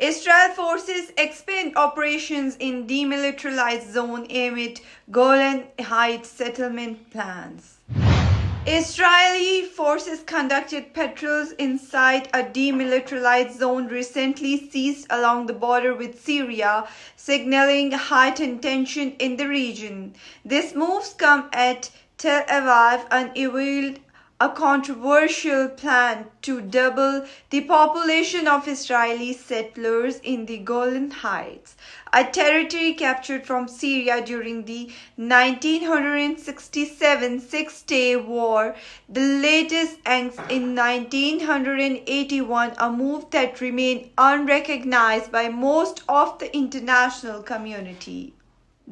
Israel forces expand operations in demilitarized zone amid Golan Heights settlement plans. Israeli forces conducted patrols inside a demilitarized zone recently seized along the border with Syria, signaling heightened tension in the region. These moves come at Tel Aviv unveiled a controversial plan to double the population of Israeli settlers in the Golan Heights, a territory captured from Syria during the 1967 Six-Day War, the latest angst in 1981, a move that remained unrecognized by most of the international community.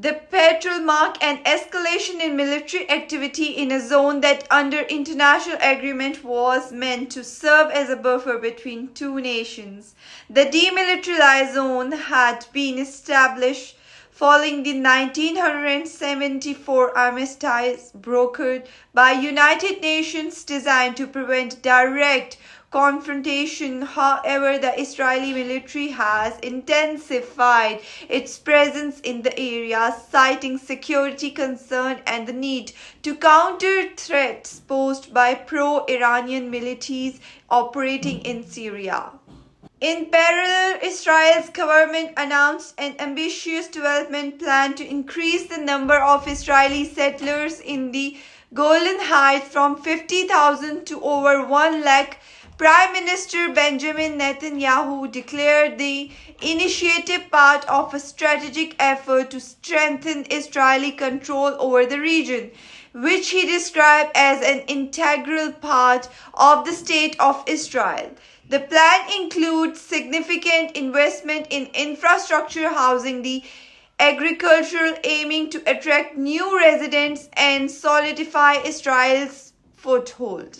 The patrol marked an escalation in military activity in a zone that under international agreement was meant to serve as a buffer between two nations. The demilitarized zone had been established following the 1974 armistice brokered by United Nations designed to prevent direct confrontation. However, the Israeli military has intensified its presence in the area, citing security concern and the need to counter threats posed by pro-Iranian militias operating in Syria. In parallel, Israel's government announced an ambitious development plan to increase the number of Israeli settlers in the Golan Heights from 50,000 to over 1 lakh. Prime Minister Benjamin Netanyahu declared the initiative part of a strategic effort to strengthen Israeli control over the region, which he described as an integral part of the State of Israel. The plan includes significant investment in infrastructure, housing, the agricultural, aiming to attract new residents and solidify Israel's foothold.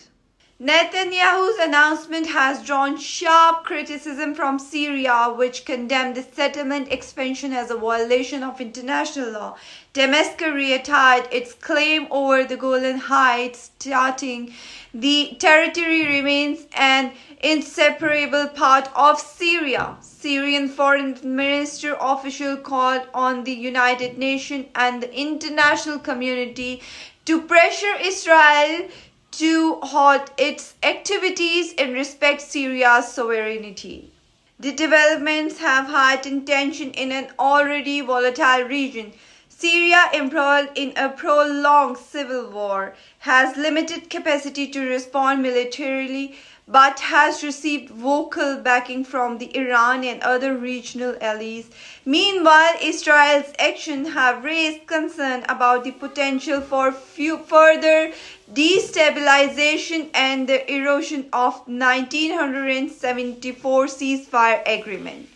Netanyahu's announcement has drawn sharp criticism from Syria, which condemned the settlement expansion as a violation of international law. Damascus reiterated its claim over the Golan Heights, stating the territory remains an inseparable part of Syria. Syrian foreign minister official called on the United Nations and the international community to pressure Israel to halt its activities and respect Syria's sovereignty. The developments have heightened tension in an already volatile region. Syria, embroiled in a prolonged civil war, has limited capacity to respond militarily but has received vocal backing from the Iran and other regional allies. Meanwhile, Israel's actions have raised concern about the potential for further destabilization and the erosion of 1974 ceasefire agreement.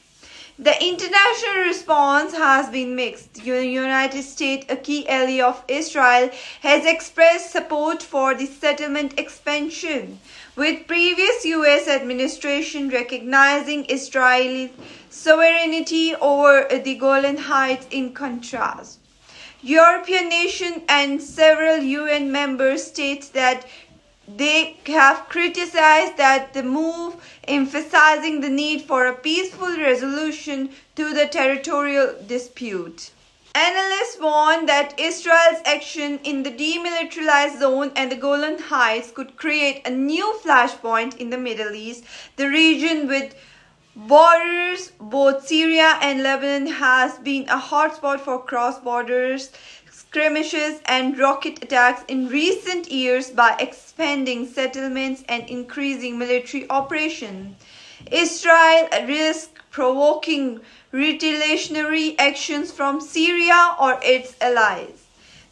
The international response has been mixed. The United States, a key ally of Israel, has expressed support for the settlement expansion, with previous U.S. administration recognizing Israeli sovereignty over the Golan Heights. In contrast, European nations and several UN member states that they have criticized that the move, emphasizing the need for a peaceful resolution to the territorial dispute. Analysts warn that Israel's action in the demilitarized zone and the Golan Heights could create a new flashpoint in the Middle East. The region, with borders both Syria and Lebanon, has been a hotspot for cross-border skirmishes and rocket attacks in recent years. By expanding settlements and increasing military operations, Israel risks provoking retaliatory actions from Syria or its allies.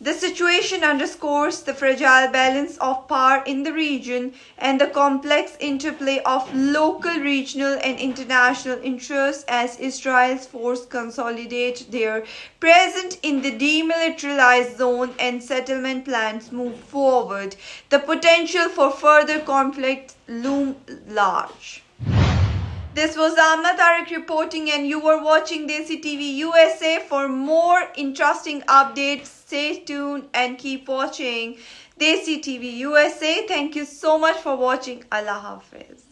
The situation underscores the fragile balance of power in the region and the complex interplay of local, regional, and international interests as Israel's forces consolidate their presence in the demilitarized zone and settlement plans move forward. The potential for further conflict looms large. This was Amna Tariq reporting, and you were watching Desi TV USA. For more interesting updates, stay tuned and keep watching Desi TV USA. Thank you so much for watching. Allah Hafiz.